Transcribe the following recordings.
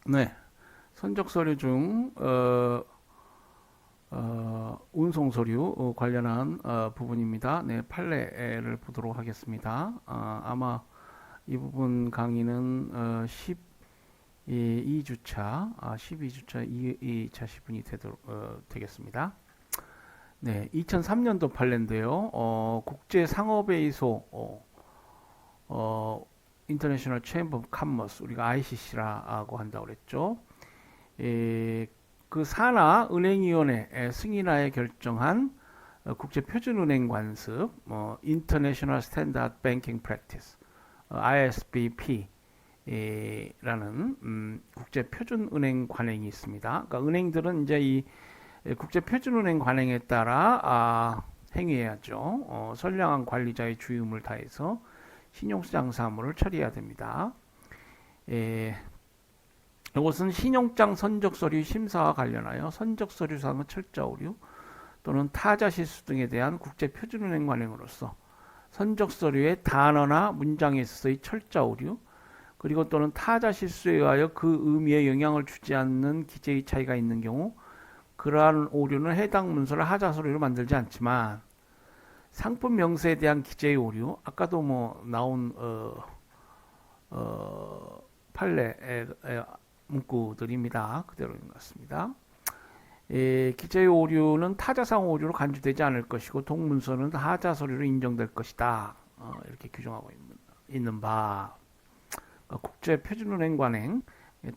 네, 선적 서류 중 운송 서류 관련한 부분입니다. 네, 판례를 보도록 하겠습니다. 아마 이 부분 강의는 12주차, 12주차 2차 시분이 되겠습니다. 네, 2003년도 판례인데요. 국제상업회의소 어, 인터내셔널 체인버 오브 컴머스, 우리가 ICC라고 한다고 그랬죠. 예, 그 산하 은행위원회 승인하에 결정한 국제표준은행 관습, International Standard Banking Practice, ISBP 라는 국제표준은행 관행이 있습니다. 그러니까 은행들은 이제 이 국제표준은행 관행에 따라 행위해야죠. 선량한 관리자의 주임을 다해서 신용장 사무를 처리해야 됩니다. 예, 이것은 신용장 선적서류 심사와 관련하여 선적서류상의 철자 오류 또는 타자 실수 등에 대한 국제표준은행 관행으로서 선적서류의 단어나 문장에 있어서의 철자 오류 그리고 또는 타자 실수에 의하여 그 의미에 영향을 주지 않는 기재의 차이가 있는 경우 그러한 오류는 해당 문서를 하자 서류로 만들지 않지만 상품 명세에 대한 기재의 오류 아까도 뭐 나온 판례 문구들입니다. 그대로인 것 같습니다. 기재의 오류는 타자상 오류로 간주되지 않을 것이고 동문서는 하자 서류로 인정될 것이다. 이렇게 규정하고 있는 바 국제표준은행 관행에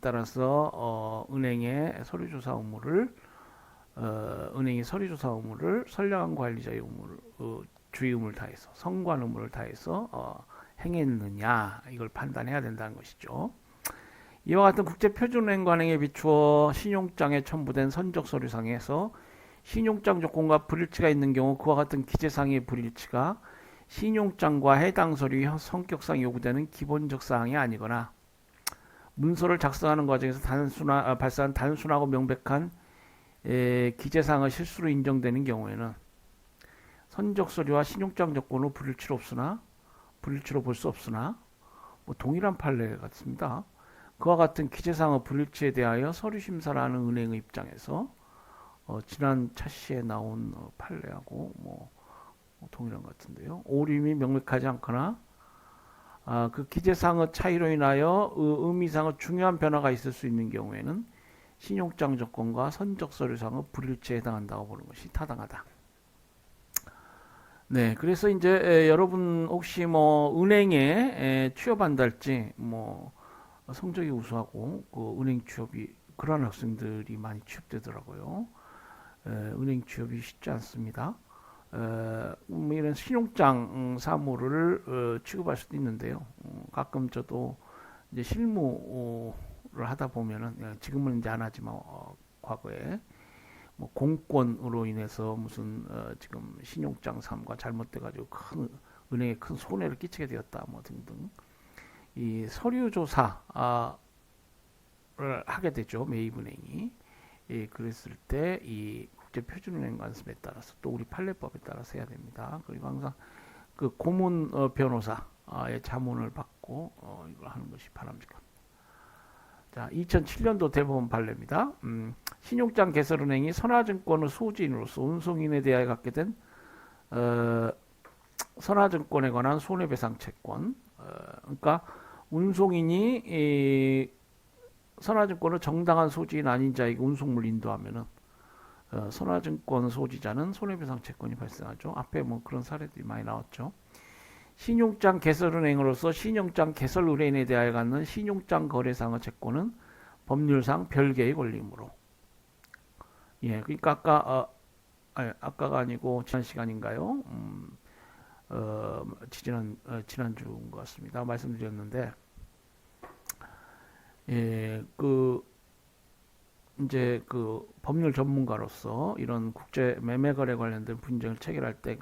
따라서 은행이 서류조사 의무를 선량한 관리자의 의무를 주의 의무를 다해서 성관 의무를 다해서 행했느냐 이걸 판단해야 된다는 것이죠. 이와 같은 국제표준은행 관행에 비추어 신용장에 첨부된 선적 서류상에서 신용장 조건과 불일치가 있는 경우 그와 같은 기재상의 불일치가 신용장과 해당 서류 성격상 요구되는 기본적 사항이 아니거나 문서를 작성하는 과정에서 발생한 단순하고 명백한 기재상의 실수로 인정되는 경우에는 선적 서류와 신용장 조건으로 불일치로 볼 수 없으나 뭐 동일한 판례 같습니다. 그와 같은 기재상의 불일치에 대하여 서류 심사를 하는 은행의 입장에서 지난 차시에 나온 판례하고 뭐 동일한 것 같은데요. 오림이 명백하지 않거나 그 기재상의 차이로 인하여 의미상의 중요한 변화가 있을 수 있는 경우에는 신용장 조건과 선적 서류상의 불일치에 해당한다고 보는 것이 타당하다. 네, 그래서 이제 여러분 혹시 뭐 은행에 취업한달지 뭐 성적이 우수하고 그 은행 취업이 그런 학생들이 많이 취업되더라고요. 은행 취업이 쉽지 않습니다. 뭐 이런 신용장 사무를 취급할 수도 있는데요. 가끔 저도 이제 실무를 하다 보면은 지금은 이제 안 하지만 과거에 뭐 공권으로 인해서 무슨 지금 신용장 사무가 잘못돼가지고 은행에 큰 손해를 끼치게 되었다 뭐 등등 이 서류 조사를 하게 되죠 매입은행이. 그랬을 때 이 국제표준은행 관습에 따라서 또 우리 판례법에 따라서 해야 됩니다. 그리고 항상 그 고문 변호사의 자문을 받고 이걸 하는 것이 바람직합니다. 자, 2007년도 대법원 판례입니다. 신용장 개설은행이 선화증권의 소지인으로서 운송인에 대하여 갖게 된 선화증권에 관한 손해배상 채권. 그러니까 운송인이 선화증권을 정당한 소지인 아닌 자에게 운송물 인도하면은 선화증권 소지자는 손해배상 채권이 발생하죠. 앞에 뭐 그런 사례들이 많이 나왔죠. 신용장 개설은행으로서 신용장 개설 의뢰인에 대하여 갖는 신용장 거래상의 채권은 법률상 별개의 권리이므로 그러니까 아까가 아니고 지난 시간인가요? 지난주인 것 같습니다. 말씀드렸는데 이제 그 법률 전문가로서 이런 국제 매매 거래 관련된 분쟁을 체결할 때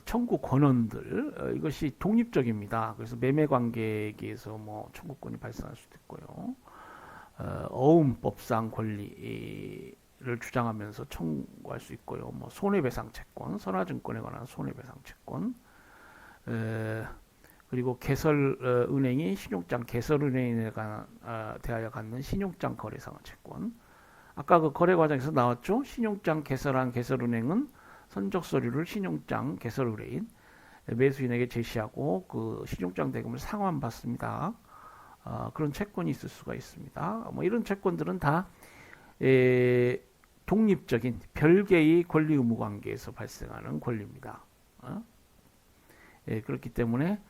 청구 권한들 이것이 독립적입니다. 그래서 매매 관계에서 뭐 청구권이 발생할 수도 있고요. 어음법상 권리를 주장하면서 청구할 수 있고요. 뭐 손해배상 채권, 선화증권에 관한 손해배상 채권, 그리고 개설 은행이 신용장 개설은행에 대하여 갖는 신용장 거래상의 채권. 아까 그 거래 과정에서 나왔죠. 신용장 개설한 개설은행은 선적 서류를 신용장 개설 의뢰인 매수인에게 제시하고 그 신용장 대금을 상환받습니다. 그런 채권이 있을 수가 있습니다. 뭐 이런 채권들은 다 독립적인 별개의 권리 의무 관계에서 발생하는 권리입니다. 그렇기 때문에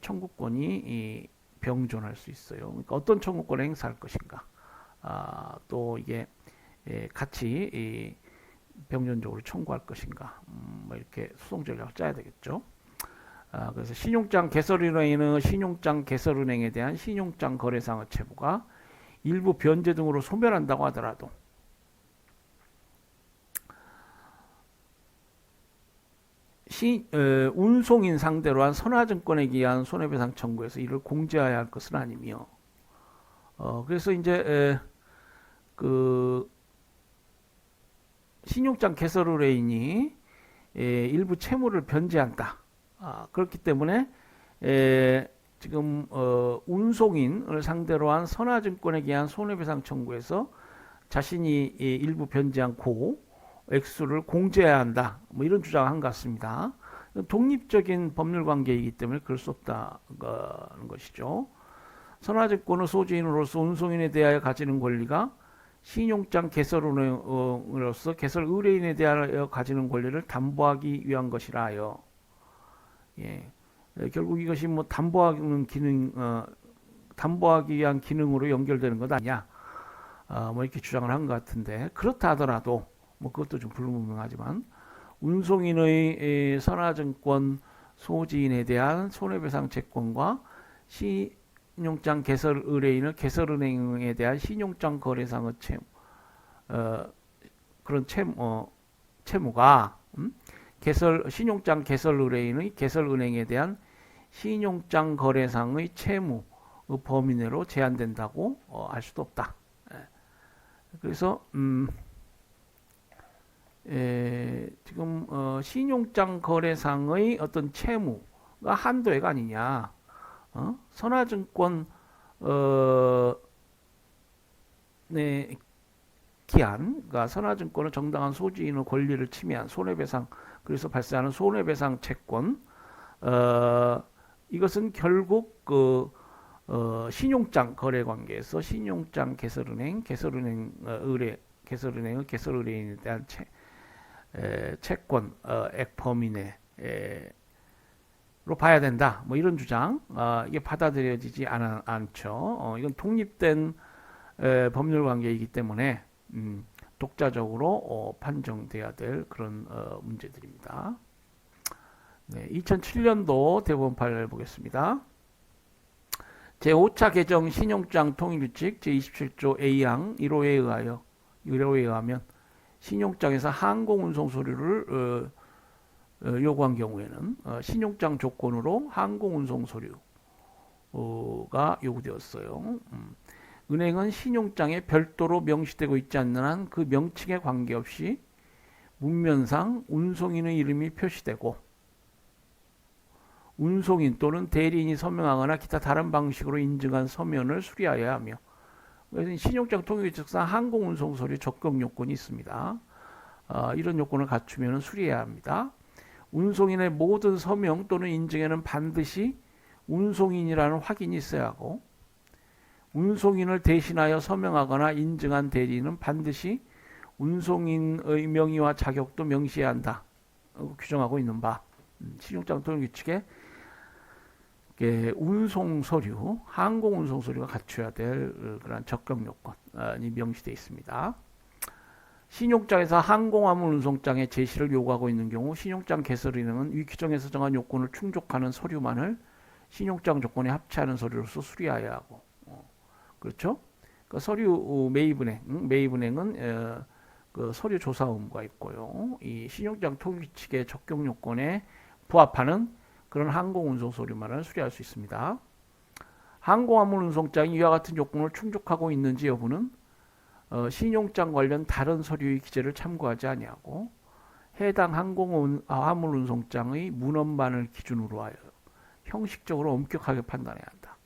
청구권이 병존할 수 있어요. 그러니까 어떤 청구권을 행사할 것인가, 또 이게 같이 병존적으로 청구할 것인가, 뭐 이렇게 소송 전략을 짜야 되겠죠. 그래서 신용장 개설은행은 신용장 개설은행에 대한 신용장 거래상의 채무가 일부 변제 등으로 소멸한다고 하더라도 운송인 상대로 한 선화증권에 기한 손해배상 청구에서 이를 공제해야 할 것은 아니며, 그래서 이제 그 신용장 개설 의뢰인이 일부 채무를 변제한다. 그렇기 때문에 지금 운송인을 상대로 한 선화증권에 기한 손해배상 청구에서 자신이 일부 변제한 고 액수를 공제해야 한다. 뭐 이런 주장을 한 것 같습니다. 독립적인 법률 관계이기 때문에 그럴 수 없다는 것이죠. 선화증권의 소지인으로서 운송인에 대하여 가지는 권리가 신용장 개설은행으로서 개설 의뢰인에 대하여 가지는 권리를 담보하기 위한 것이라 하여, 결국 이것이 뭐 담보하기 위한 기능으로 연결되는 것 아니냐, 뭐 이렇게 주장을 한 것 같은데, 그렇다 하더라도 뭐 그것도 좀 불분명하지만 운송인의 선화증권 소지인에 대한 손해배상 채권과 신용장 개설 의뢰인의 개설은행에 대한 신용장 거래상의 채무, 그런 채무가 신용장 개설 의뢰인의 개설은행에 대한 신용장 거래상의 채무 범위 내로 제한된다고 할 수도 없다. 그래서 지금 신용장 거래상의 어떤 채무가 한도액 아니냐, 선화증권 기한, 그러니까 선화증권의 정당한 소지인의 권리를 침해한 손해배상, 그래서 발생하는 손해배상 채권, 이것은 결국 그 신용장 거래 관계에서 신용장 개설은행, 개설은행의 개설 의뢰인에 대한 채권 액 범위 내로 봐야 된다. 뭐 이런 주장, 이게 받아들여지지 않죠. 이건 독립된 법률 관계이기 때문에 독자적으로 판정돼야 될 그런 문제들입니다. 2007년도 대법원판을 보겠습니다. 제5차 개정 신용장 통일규칙 제27조 A항 1호에 의하면 신용장에서 항공운송 서류를 요구한 경우에는 신용장 조건으로 항공운송 서류가 요구되었어요. 은행은 신용장에 별도로 명시되고 있지 않는 한 그 명칭에 관계없이 문면상 운송인의 이름이 표시되고 운송인 또는 대리인이 서명하거나 기타 다른 방식으로 인증한 서면을 수리하여야 하며, 그래서 신용장 통일규칙상 항공운송 서류 적격 요건이 있습니다. 이런 요건을 갖추면 수리해야 합니다. 운송인의 모든 서명 또는 인증에는 반드시 운송인이라는 확인이 있어야 하고, 운송인을 대신하여 서명하거나 인증한 대리인은 반드시 운송인의 명의와 자격도 명시해야 한다. 규정하고 있는 바 신용장 통일규칙에 운송 서류, 항공 운송 서류가 갖춰야 될 그런 적격 요건이 명시되어 있습니다. 신용장에서 항공화물 운송장의 제시를 요구하고 있는 경우 신용장 개설인은 위 규정에서 정한 요건을 충족하는 서류만을 신용장 조건에 합치하는 서류로서 수리하여야 하고, 그렇죠? 그 서류 매입은행은 그 서류 조사 의무가 있고요. 이 신용장 통일규칙의 적격 요건에 부합하는 그런 항공운송 서류만을 수리할 수 있습니다. 항공화물 운송장이 이와 같은 요건을 충족하고 있는지 여부는 신용장 관련 다른 서류의 기재를 참고하지 아니하고 해당 항공화물 운송장의 문헌만을 기준으로 하여 형식적으로 엄격하게 판단해야 한다.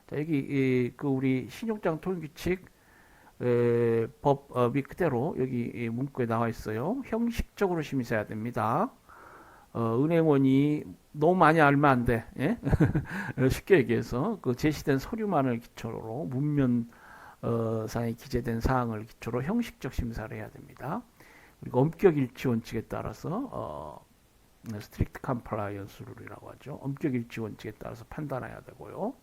자, 여기 그 우리 신용장 통일규칙 법이 그대로 여기 문구에 나와 있어요. 형식적으로 심의해야 됩니다. 은행원이 너무 많이 알면 안 돼. 예? 쉽게 얘기해서 그 제시된 서류만을 기초로 문면 상에 기재된 사항을 기초로 형식적 심사를 해야 됩니다. 그리고 엄격 일치 원칙에 따라서 스트릭트 컴플라이언스 룰이라고 하죠. 엄격 일치 원칙에 따라서 판단해야 되고요.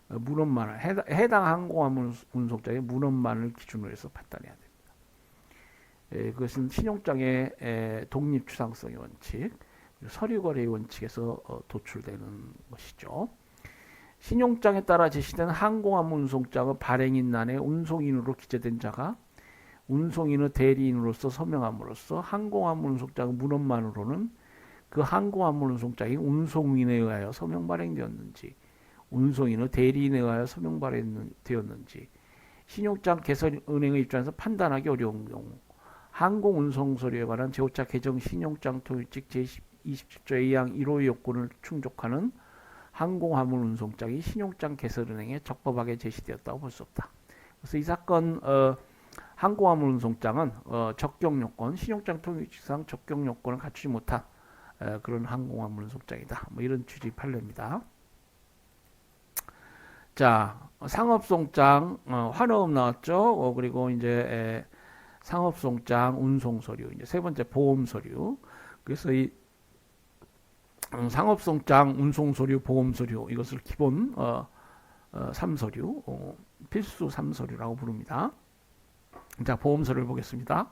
문헌만을 해당 항공화 운송장의 문헌만을 기준으로 해서 판단해야 됩니다. 그것은 신용장의 독립 추상성의 원칙, 서류거래의 원칙에서 도출되는 것이죠. 신용장에 따라 제시된 항공화 운송장의 발행인란에 운송인으로 기재된 자가 운송인의 대리인으로서 서명함으로써 항공화물 운송장의 문헌만으로는 그 항공화물 운송장이 운송인에 의하여 서명 발행되었는지 운송인의 대리인에 의하여 서명 발행되었는지 신용장 개설은행의 입장에서 판단하기 어려운 경우 항공운송서류에 관한 제5차 개정 신용장 통일칙 제27조 A항 1호의 요건을 충족하는 항공화물 운송장이 신용장 개설은행에 적법하게 제시되었다고 볼 수 없다. 그래서 이 사건 항공화물 운송장은 적격 요건, 신용장 통일칙상 적격 요건을 갖추지 못한 그런 항공화물 운송장이다. 뭐 이런 취지 판례입니다. 자, 상업송장 환어업 나왔죠. 그리고 이제 상업송장 운송서류, 이제 세 번째 보험서류. 그래서 이 상업송장 운송서류, 보험서류 이것을 기본 3서류, 필수 3서류라고 부릅니다. 자, 보험서류를 보겠습니다.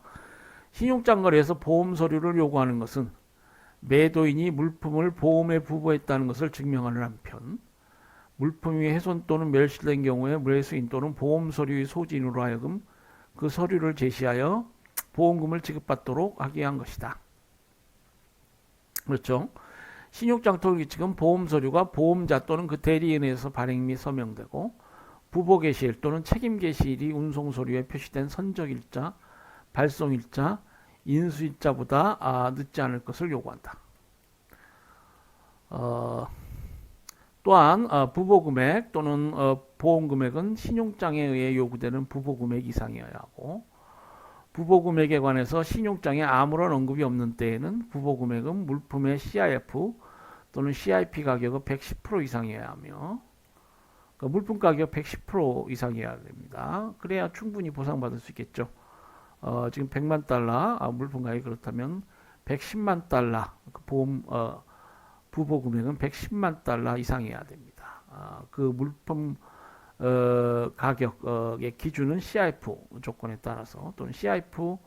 신용장 거래에서 보험서류를 요구하는 것은 매도인이 물품을 보험에 부부했다는 것을 증명하는 한편 물품이 훼손 또는 멸실된 경우에 매수인 또는 보험서류의 소지인으로 하여금 그 서류를 제시하여 보험금을 지급받도록 하기 위한 것이다. 그렇죠? 신용장 통일규칙은 보험서류가 보험자 또는 그 대리인에 의해서 발행 및 서명되고 부보개시일 또는 책임개시일이 운송서류에 표시된 선적일자, 발송일자, 인수일자보다 늦지 않을 것을 요구한다. 또한 부보금액 또는 보험금액은 신용장에 의해 요구되는 부보금액 이상이어야 하고 부보금액에 관해서 신용장에 아무런 언급이 없는 때에는 부보금액은 물품의 CIF 또는 CIP 가격의 110% 이상이어야 하며 물품 가격 110% 이상이어야 됩니다. 그래야 충분히 보상받을 수 있겠죠. 지금 100만 달러 물품 가격이 그렇다면 110만 달러 그 보험 부보 금액은 110만 달러 이상이어야 됩니다. 그 물품 가격의 기준은 CIF 조건에 따라서 또는 CIP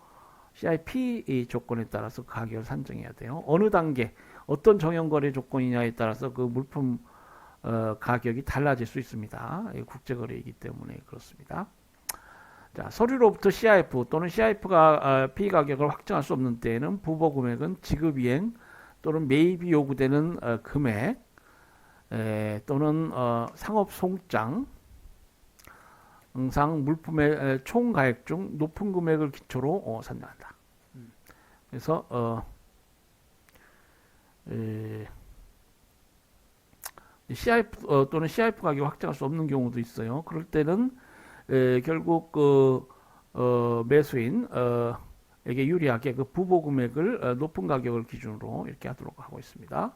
조건에 따라서 가격을 산정해야 돼요. 어느 단계 어떤 정형거래 조건이냐에 따라서 그 물품 가격이 달라질 수 있습니다. 국제거래이기 때문에 그렇습니다. 자, 서류로부터 CIF 또는 CIP가 P 가격을 확정할 수 없는 때에는 부보 금액은 지급이행 또는 매입이 요구되는 금액 또는 상업 송장 상 물품의 총 가액 중 높은 금액을 기초로 산정한다. 그래서 CIF 또는 CIF 가격을 확정할 수 없는 경우도 있어요. 그럴 때는 결국 그 매수인 에게 유리하게 그 부보 금액을 높은 가격을 기준으로 이렇게 하도록 하고 있습니다.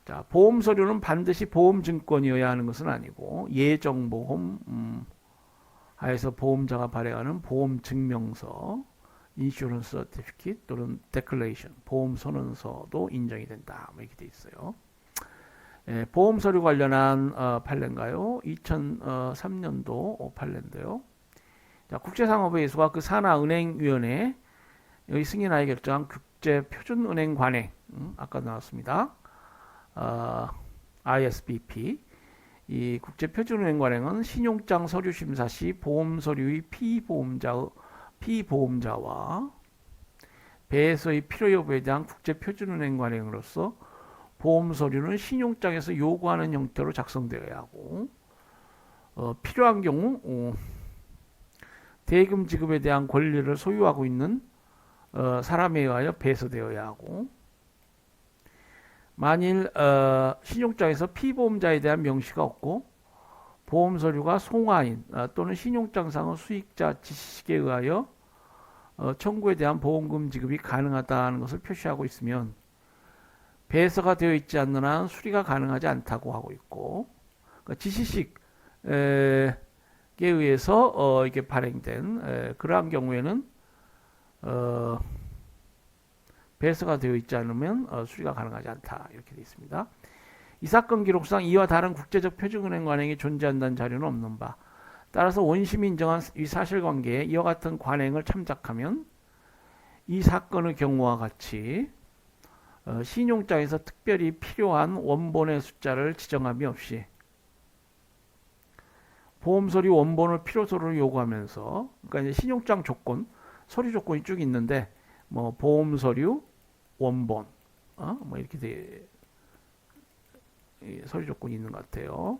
자, 보험 서류는 반드시 보험 증권이어야 하는 것은 아니고 예정 보험 하에서 보험자가 발행하는 보험 증명서, 인슈런스 서티피킷 또는 데클레이션, 보험 선언서도 인정이 된다. 뭐 이렇게 돼 있어요. 보험 서류 관련한 판례인가요? 2003년도 판례인데요. 자, 국제상업회의소가 그 산하은행위원회 여기 승인하에 결정한 국제표준은행 관행 아까 나왔습니다. ISBP 이 국제표준은행 관행은 신용장 서류 심사 시 보험 서류의 피보험자와 배에서의 필요 여부에 대한 국제표준은행 관행으로서 보험 서류는 신용장에서 요구하는 형태로 작성되어야 하고 필요한 경우 대금 지급에 대한 권리를 소유하고 있는 사람에 의하여 배서되어야 하고 만일 신용장에서 피보험자에 대한 명시가 없고 보험 서류가 송화인 또는 신용장상의 수익자 지시식에 의하여 청구에 대한 보험금 지급이 가능하다는 것을 표시하고 있으면 배서가 되어 있지 않는 한 수리가 가능하지 않다고 하고 있고, 그러니까 지시식에 의해서 이게 발행된 그러한 경우에는 배서가 되어 있지 않으면 수리가 가능하지 않다 이렇게 되어 있습니다. 이 사건 기록상 이와 다른 국제적 표준은행 관행이 존재한다는 자료는 없는 바, 따라서 원심이 인정한 이 사실관계에 이와 같은 관행을 참작하면 이 사건의 경우와 같이 신용장에서 특별히 필요한 원본의 숫자를 지정함이 없이 보험서류 원본을 필요서를 요구하면서, 그러니까 이제 신용장 조건, 서류 조건이 쭉 있는데 뭐 보험서류 원본 뭐 이렇게 서류 조건이 있는 것 같아요.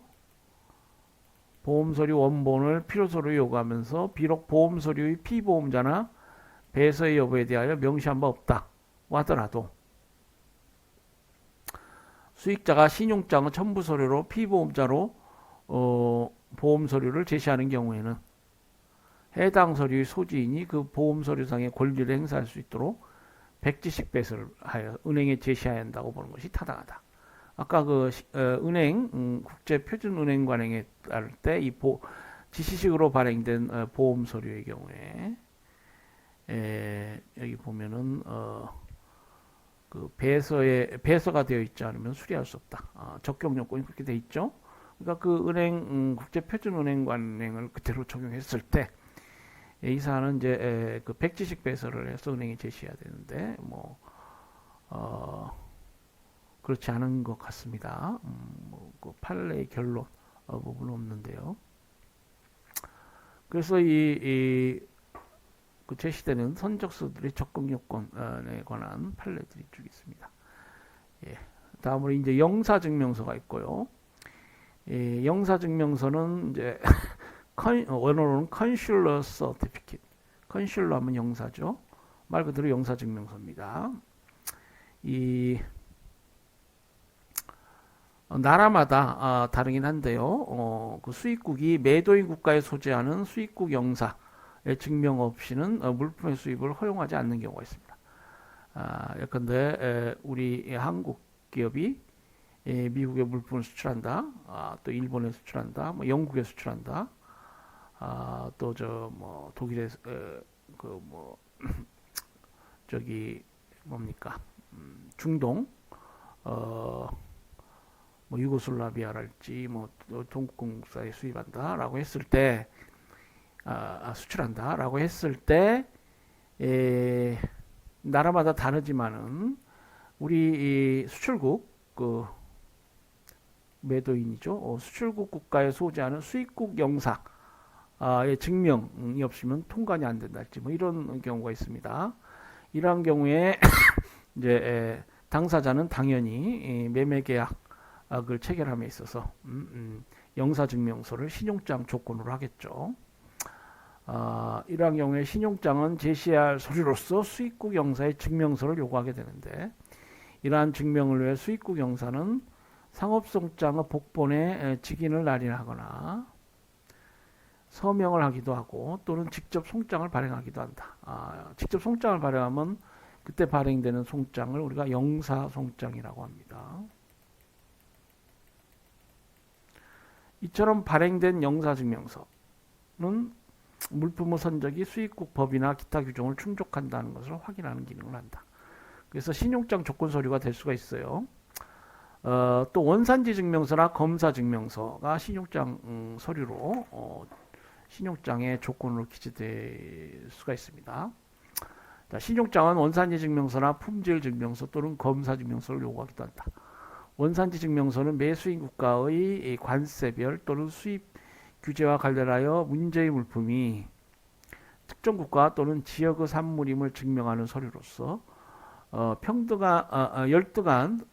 보험서류 원본을 필요서로 요구하면서 비록 보험서류의 피보험자나 배서의 여부에 대하여 명시한 바 없다고 하더라도 수익자가 신용장의 첨부서류로 피보험자로 보험서류를 제시하는 경우에는 해당 서류의 소지인이 그 보험서류상의 권리를 행사할 수 있도록 백지식 배서를 하여 은행에 제시해야 한다고 보는 것이 타당하다. 아까 그 은행 국제표준은행 관행에 따를 때 이 지시식으로 발행된 보험 서류의 경우에 여기 보면은 그 배서가 되어 있지 않으면 수리할 수 없다. 적격 요건이 그렇게 되어 있죠. 그러니까 그 은행 국제표준은행 관행을 그대로 적용했을 때 이 사안은 이제 그 백지식 배서를 해서 은행에 제시해야 되는데 뭐 그렇지 않은 것 같습니다. 그 판례의 결론 부분은 없는데요. 그래서 그 제시되는 선적서들의 적격 요건에 관한 판례들이 쭉 있습니다. 예. 다음으로 이제 영사증명서가 있고요. 영사증명서는 이제 원어로는 컨슐러 서티피킷. 컨슐러 하면 영사죠. 말 그대로 영사증명서입니다. 이 나라마다 다르긴 한데요. 그 수입국이 매도인 국가에 소재하는 수입국 영사의 증명 없이는 물품의 수입을 허용하지 않는 경우가 있습니다. 예컨대 우리 한국 기업이 미국에 물품을 수출한다, 또 일본에 수출한다, 뭐 영국에 수출한다, 또 저 뭐 독일에 그 뭐 저기 뭡니까 중동 뭐 유고슬라비아랄지 뭐 동국공사에 수입한다라고 했을 때 수출한다라고 했을 때 나라마다 다르지만은 우리 수출국 그 매도인이죠. 수출국 국가에 소재하는 수입국 영사의 증명이 없으면 통관이 안 된다할지 뭐 이런 경우가 있습니다. 이러한 경우에 이제 당사자는 당연히 매매 계약을 체결함에 있어서 영사증명서를 신용장 조건으로 하겠죠. 이러한 경우에 신용장은 제시할 서류로서 수입국 영사의 증명서를 요구하게 되는데 이러한 증명을 위해 수입국 영사는 상업송장의 복본에 직인을 날인하거나 서명을 하기도 하고 또는 직접 송장을 발행하기도 한다. 직접 송장을 발행하면 그때 발행되는 송장을 우리가 영사송장이라고 합니다. 이처럼 발행된 영사증명서는 물품의 선적이 수입국 법이나 기타 규정을 충족한다는 것을 확인하는 기능을 한다. 그래서 신용장 조건 서류가 될 수가 있어요. 또 원산지 증명서나 검사 증명서가 신용장 서류로 신용장의 조건으로 기재될 수가 있습니다. 자, 신용장은 원산지 증명서나 품질 증명서 또는 검사 증명서를 요구하기도 한다. 원산지 증명서는 매수인 국가의 관세별 또는 수입 규제와 관련하여 문제의 물품이 특정 국가 또는 지역의 산물임을 증명하는 서류로서 열등한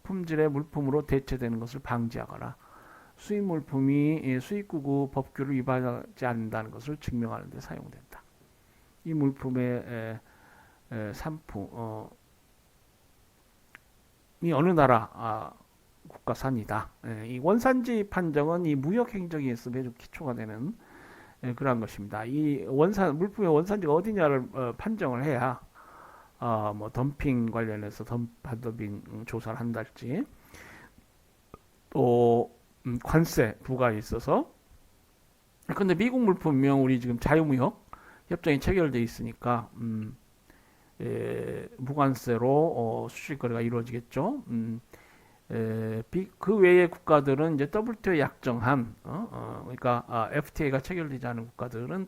품질의 물품으로 대체되는 것을 방지하거나 수입 물품이 수입국의 법규를 위반하지 않는다는 것을 증명하는 데 사용된다. 이 물품의 산품 어느 나라 국가산이다. 이 원산지 판정은 이 무역 행정에서 매우 기초가 되는 그러한 것입니다. 이 물품의 원산지가 어디냐를 판정을 해야 뭐 덤핑 관련해서 반덤핑 조사를 한달지 또 관세 부과에 있어서. 근데 미국 물품이면 우리 지금 자유무역 협정이 체결돼 있으니까 무관세로 수출 거래가 이루어지겠죠. 그 외의 국가들은 이제 WTO에 약정한 그러니까 FTA가 체결되지 않은 국가들은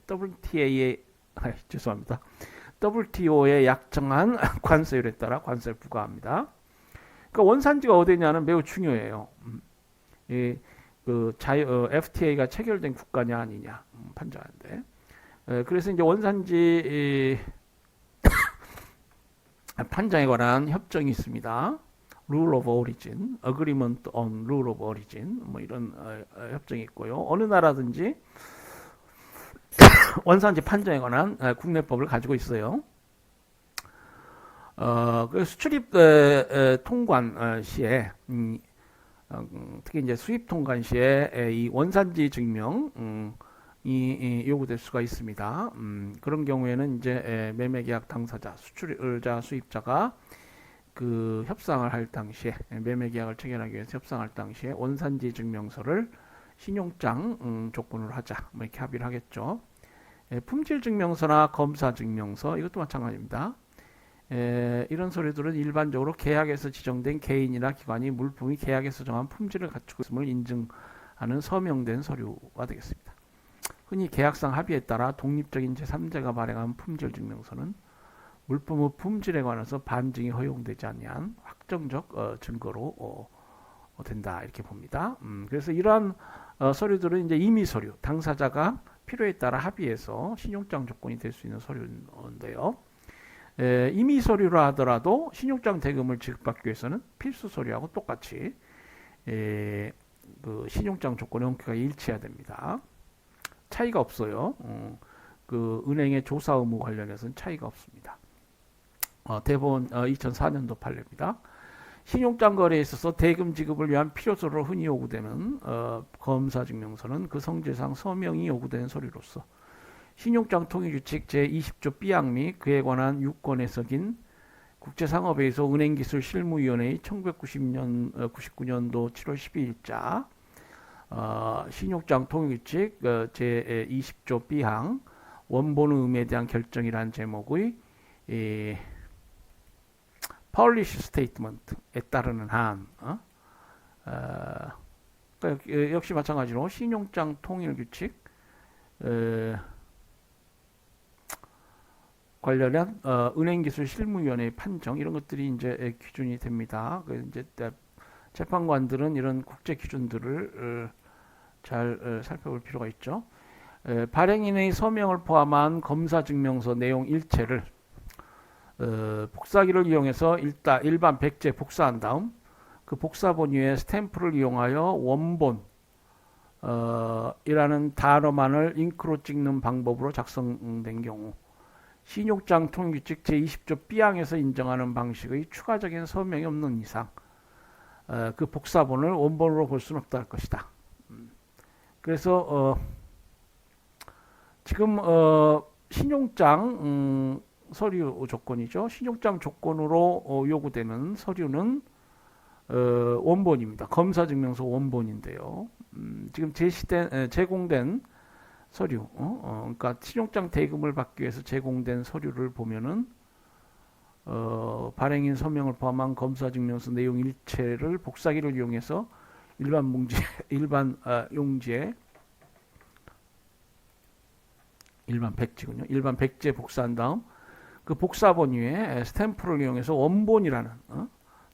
WTA에 죄송합니다. WTO에 약정한 관세율에 따라 관세를 부과합니다. 그러니까 원산지가 어디냐는 매우 중요해요. FTA가 체결된 국가냐 아니냐 판정하는데. 그래서 이제 원산지 판정에 관한 협정이 있습니다. Rule of Origin, Agreement on Rule of Origin, 뭐 이런 협정이 있고요. 어느 나라든지 원산지 판정에 관한 국내법을 가지고 있어요. 그 수출입 통관 시에 특히 이제 수입 통관 시에 이 원산지 증명 이 요구될 수가 있습니다. 그런 경우에는 이제 매매계약 당사자, 수출자, 수입자가 그 협상을 할 당시에 매매계약을 체결하기 위해서 협상할 당시에 원산지 증명서를 신용장 조건으로 하자 뭐 이렇게 합의를 하겠죠. 품질 증명서나 검사 증명서 이것도 마찬가지입니다. 이런 서류들은 일반적으로 계약에서 지정된 개인이나 기관이 물품이 계약에서 정한 품질을 갖추고 있음을 인증하는 서명된 서류가 되겠습니다. 흔히 계약상 합의에 따라 독립적인 제3자가 발행한 품질 증명서는 물품의 품질에 관해서 반증이 허용되지 않는 확정적 증거로 된다 이렇게 봅니다. 그래서 이러한 서류들은 이제 임의 서류, 당사자가 필요에 따라 합의해서 신용장 조건이 될 수 있는 서류인데요. 임의 서류라 하더라도 신용장 대금을 지급받기 위해서는 필수 서류하고 똑같이 그 신용장 조건의 원가가 일치해야 됩니다. 차이가 없어요. 그 은행의 조사 의무 관련해서는 차이가 없습니다. 대법원 2004년도 판례입니다. 신용장 거래에 있어서 대금 지급을 위한 필요서로 흔히 요구되는 검사 증명서는 그 성질상 서명이 요구되는 서류로서 신용장 통일규칙 제20조 B항 및 그에 관한 유권에 썩인 국제상업회의소 은행기술실무위원회의 1999년도 7월 12일자 신용장 통일규칙 제20조 B항 원본의 의미에 대한 결정이라는 제목의 Polish Statement에 따르는 한 그러니까 역시 마찬가지로 신용장 통일규칙 관련한 은행기술 실무위원회의 판정 이런 것들이 이제 기준이 됩니다. 이제 재판관들은 이런 국제 기준들을 잘 살펴볼 필요가 있죠. 발행인의 서명을 포함한 검사증명서 내용 일체를 복사기를 이용해서 일반 백제 복사한 다음 그 복사본 위에 스탬프를 이용하여 원본 이라는 단어만을 잉크로 찍는 방법으로 작성된 경우 신용장 통일규칙 제20조 B항에서 인정하는 방식의 추가적인 서명이 없는 이상 그 복사본을 원본으로 볼 수는 없다 할 것이다. 그래서 지금 신용장 서류 조건이죠. 신용장 조건으로 요구되는 서류는 원본입니다. 검사증명서 원본인데요. 지금 제공된 서류, 그러니까 신용장 대금을 받기 위해서 제공된 서류를 보면은 발행인 서명을 포함한 검사증명서 내용 일체를 복사기를 이용해서 용지에 일반 백지에 복사한 다음 그 복사본 위에 스탬프를 이용해서 원본이라는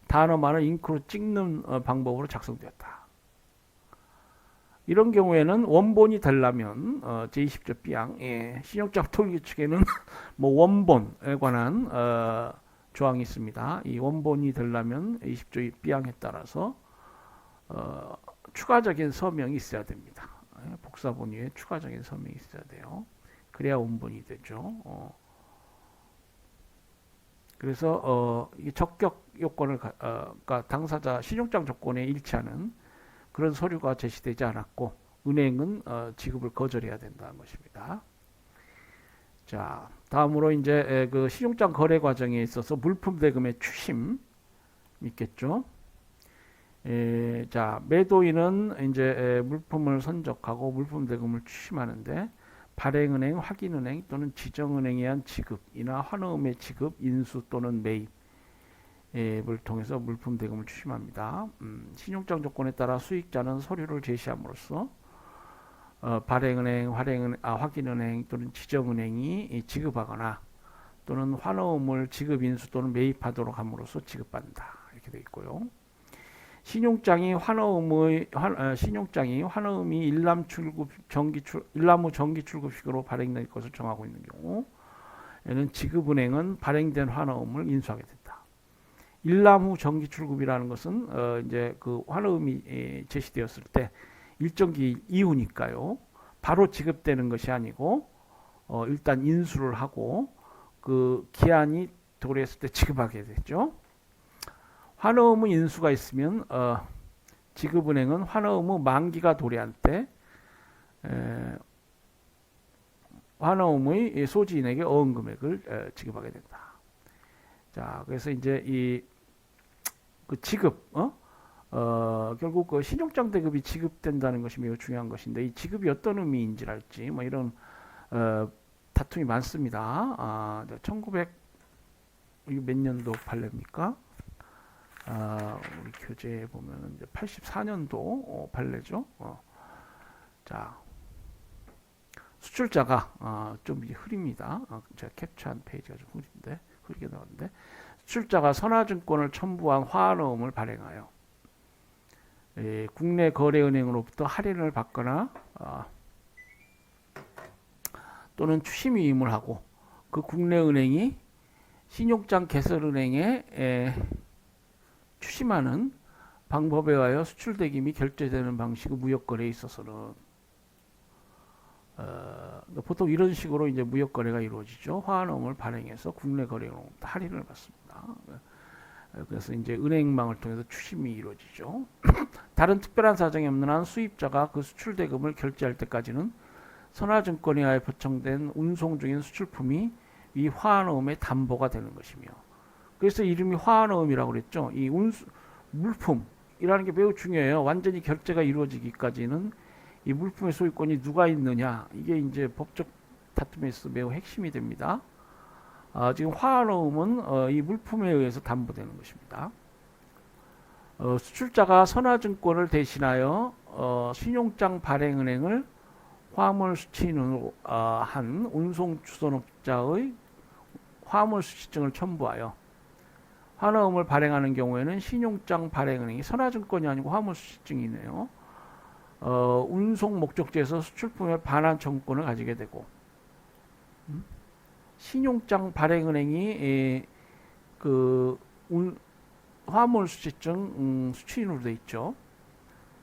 단어만을 잉크로 찍는 방법으로 작성되었다. 이런 경우에는 원본이 되려면 제20조 B항 신용장 통일규칙에는 뭐 원본에 관한 조항이 있습니다. 이 원본이 되려면 20조 B항에 따라서 추가적인 서명이 있어야 됩니다. 복사본 위에 추가적인 서명이 있어야 돼요. 그래야 원본이 되죠. 그래서 이게 적격 요건을 그러니까 당사자 신용장 조건에 일치하는 그런 서류가 제시되지 않았고 은행은 지급을 거절해야 된다는 것입니다. 자, 다음으로 이제 그 신용장 거래 과정에 있어서 물품 대금의 추심 있겠죠. 자, 매도인은 이제 물품을 선적하고 물품 대금을 추심하는데 발행은행, 확인은행 또는 지정은행에 의한 지급이나 환호음의 지급, 인수 또는 매입을 통해서 물품 대금을 추심합니다. 신용장 조건에 따라 수익자는 서류를 제시함으로써 발행은행, 확인은행 또는 지정은행이 지급하거나 또는 환호음을 지급, 인수 또는 매입하도록 함으로써 지급받는다. 이렇게 되어 있고요. 신용장이 환호음이 일람 후 정기 출급식으로 발행될 것을 정하고 있는 경우, 에는 지급은행은 발행된 환호음을 인수하게 된다. 일람 후 정기 출급이라는 것은 이제 그 환호음이 제시되었을 때 일정기 이후니까요. 바로 지급되는 것이 아니고 일단 인수를 하고 그 기한이 도래했을 때 지급하게 되죠. 환호음의 인수가 있으면 지급은행은 환호음의 만기가 도래한 때 환호음의 소지인에게 어음금액을 지급하게 된다. 자, 그래서 이제 그 지급, 결국 그 신용장 대급이 지급된다는 것이 매우 중요한 것인데 이 지급이 어떤 의미인지랄지 뭐 이런 다툼이 많습니다. 1900 몇 년도 판례입니까? 우리 교재에 보면 이제 84년도 판례죠. 자, 수출자가 좀 흐립니다. 제가 캡처한 페이지가 좀 흐리게 나왔는데 수출자가 선화증권을 첨부한 환호음을 발행하여 국내 거래은행으로부터 할인을 받거나 또는 추심 위임을 하고 그 국내 은행이 신용장 개설은행에 추심하는 방법에 의하여 수출대금이 결제되는 방식의 무역거래에 있어서는 보통 이런 식으로 이제 무역거래가 이루어지죠. 환호음을 발행해서 국내 거래은행으로부터 할인을 받습니다. 그래서 이제 은행망을 통해서 추심이 이루어지죠. 다른 특별한 사정이 없는 한 수입자가 그 수출대금을 결제할 때까지는 선화증권에 의하여 보청된 운송 중인 수출품이 이 환호음의 담보가 되는 것이며, 그래서 이름이 환호음이라고 그랬죠. 이 물품이라는 게 매우 중요해요. 완전히 결제가 이루어지기까지는 이 물품의 소유권이 누가 있느냐, 이게 이제 법적 다툼에서 매우 핵심이 됩니다. 지금 환호음은 이 물품에 의해서 담보되는 것입니다. 수출자가 선화증권을 대신하여 신용장 발행은행을 화물수취인으로 한 운송주선업자의 화물수취증을 첨부하여 환호음을 발행하는 경우에는 신용장 발행은행이 선화증권이 아니고 화물수취증이네요. 운송 목적지에서 수출품의 반환 청구권을 가지게 되고, 신용장 발행은행이 그 화물수취증 수취인으로 되어 있죠.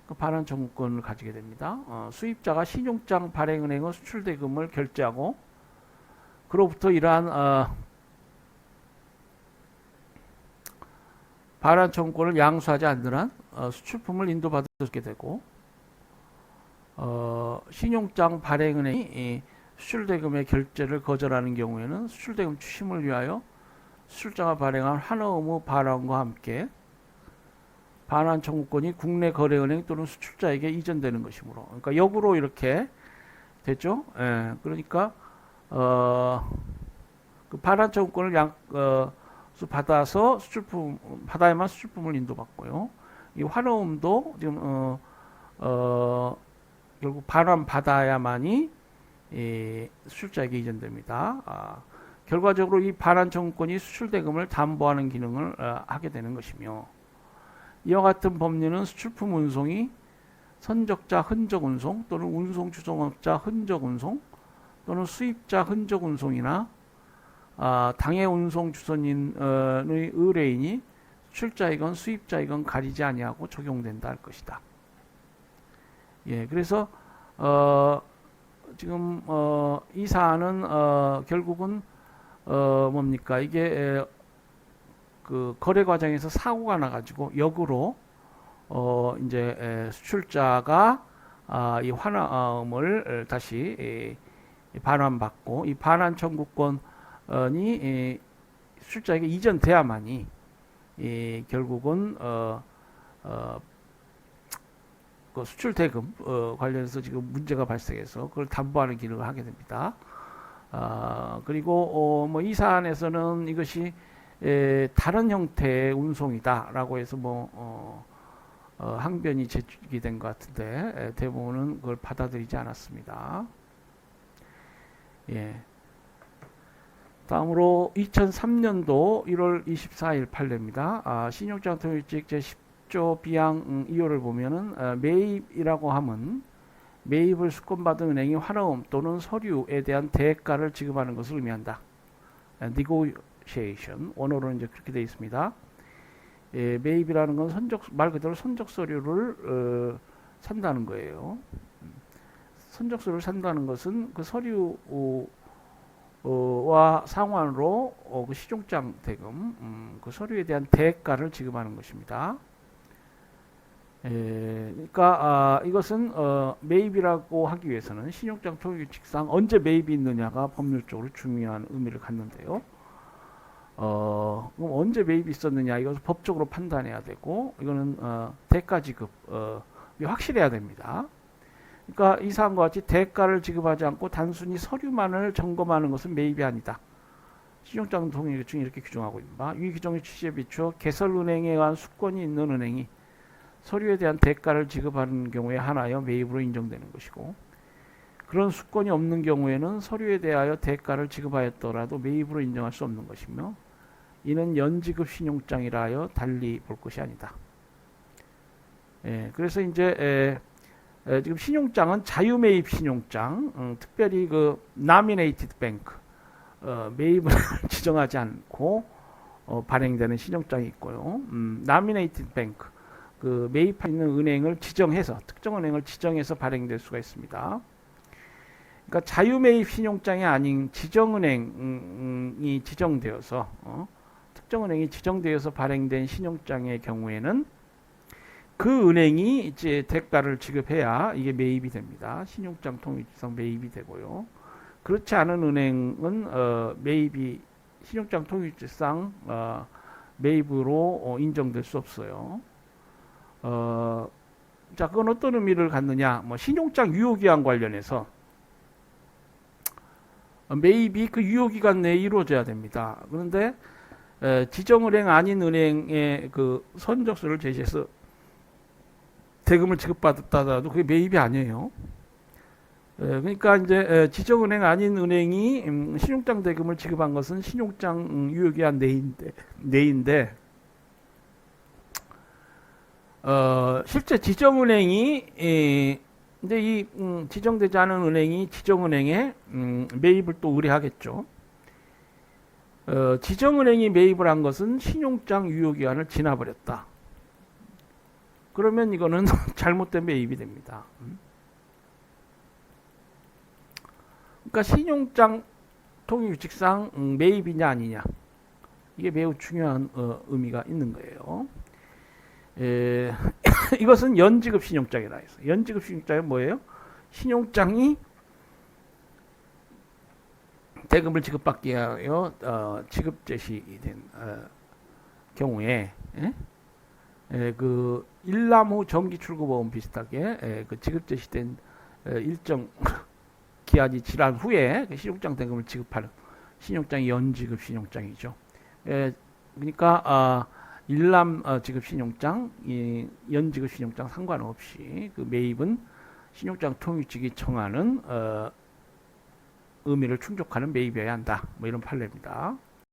그 반환 청구권을 가지게 됩니다. 수입자가 신용장 발행은행의 수출대금을 결제하고 그로부터 이러한 반환 청구권을 양수하지 않는 한 수출품을 인도받게 되고, 신용장 발행은행이 수출대금의 결제를 거절하는 경우에는 수출대금 추심을 위하여 수출자가 발행한 환호음의 반환과 함께 반환 청구권이 국내 거래은행 또는 수출자에게 이전되는 것이므로, 그러니까 역으로 이렇게 됐죠. 그러니까 그 반환 청구권을 받아서 받아야만 수출품을 인도받고요. 이 환호음도 지금 결국 반환 받아야만이 수출자에게 이전됩니다. 결과적으로 이 반환 청구권이 수출대금을 담보하는 기능을 하게 되는 것이며, 이와 같은 법률은 수출품 운송이 선적자 흔적 운송 또는 운송 주선업자 흔적 운송 또는 수입자 흔적 운송이나 당해 운송 주선인의 의뢰인이 수출자이건 수입자이건 가리지 아니하고 적용된다 할 것이다. 그래서 지금 이 사안은 결국은 뭡니까? 이게 그 거래 과정에서 사고가 나가지고 역으로 이제 수출자가 이 환화음을 다시 반환받고 이 반환 청구권이 수출자에게 이전돼야만이 결국은 그 수출 대금 관련해서 지금 문제가 발생해서 그걸 담보하는 기능을 하게 됩니다. 그리고 뭐 이 사안에서는 이것이 다른 형태의 운송이다라고 해서 뭐 항변이 제기된 것 같은데 대부분은 그걸 받아들이지 않았습니다. 예. 다음으로 2003년도 1월 24일 판례입니다. 신용장 통일직 제10조 비양 2호를 보면은 매입이라고 하면 매입을 수권받은 은행이 환화음 또는 서류에 대한 대가를 지급하는 것을 의미한다. negotiation 원어로는 이제 그렇게 되어 있습니다. 매입이라는 건 말 그대로 선적 서류를 산다는 거예요. 선적 서류를 산다는 것은 그 서류와 상환으로 그 시종장 대금, 그 서류에 대한 대가를 지급하는 것입니다. 그러니까 이것은 매입이라고 하기 위해서는 신용장 통일규칙상 언제 매입이 있느냐가 법률적으로 중요한 의미를 갖는데요. 그럼 언제 매입이 있었느냐 이것을 법적으로 판단해야 되고 이거는 대가 지급 확실해야 됩니다. 그러니까 이 사항과 같이 대가를 지급하지 않고 단순히 서류만을 점검하는 것은 매입이 아니다. 신용장 통일규칙이 이렇게 규정하고 있습니다. 이 규정의 취지에 비추어 개설은행에 의한 수권이 있는 은행이 서류에 대한 대가를 지급하는 경우에 한하여 매입으로 인정되는 것이고 그런 수권이 없는 경우에는 서류에 대하여 대가를 지급하였더라도 매입으로 인정할 수 없는 것이며 이는 연지급 신용장이라 하여 달리 볼 것이 아니다. 그래서 이제 지금 신용장은 자유매입 신용장, 특별히 그 nominated bank, 매입을 지정하지 않고 발행되는 신용장이 있고요. nominated bank, 그 매입하는 은행을 지정해서 특정 은행을 지정해서 발행될 수가 있습니다. 그러니까 자유매입 신용장이 아닌 지정은행이 지정되어서 특정 은행이 지정되어서 발행된 신용장의 경우에는 그 은행이 이제 대가를 지급해야 이게 매입이 됩니다. 신용장 통일규칙상 매입이 되고요. 그렇지 않은 은행은 매입이 신용장 통일규칙상 매입으로 인정될 수 없어요. 자, 그건 어떤 의미를 갖느냐? 뭐 신용장 유효기한 관련해서 매입이 그 유효기간 내에 이루어져야 됩니다. 그런데 지정은행 아닌 은행에 그 선적서를 제시해서 대금을 지급받았다도 그게 매입이 아니에요. 그러니까 이제 지정은행 아닌 은행이 신용장 대금을 지급한 것은 신용장 유효기한 내인데 실제 지정은행이 이제 이 지정되지 않은 은행이 지정은행에 매입을 또 의뢰하겠죠. 지정은행이 매입을 한 것은 신용장 유효기한을 지나버렸다. 그러면 이거는 잘못된 매입이 됩니다. 그러니까 신용장 통일규칙상 매입이냐 아니냐 이게 매우 중요한 의미가 있는 거예요. 이것은 연지급 신용장이라 해서 연지급 신용장은 뭐예요? 신용장이 대금을 지급받기 위하여 지급 제시된 경우에 그 일남 후 정기 출구보험 비슷하게 그 지급 제시된 일정 기한이 지난 후에 신용장 대금을 지급하는 신용장이 연지급 신용장이죠. 그러니까 일남 지급 신용장, 연지급 신용장 상관없이 그 매입은 신용장 통일직이 정하는 의미를 충족하는 매입이어야 한다. 뭐 이런 판례입니다.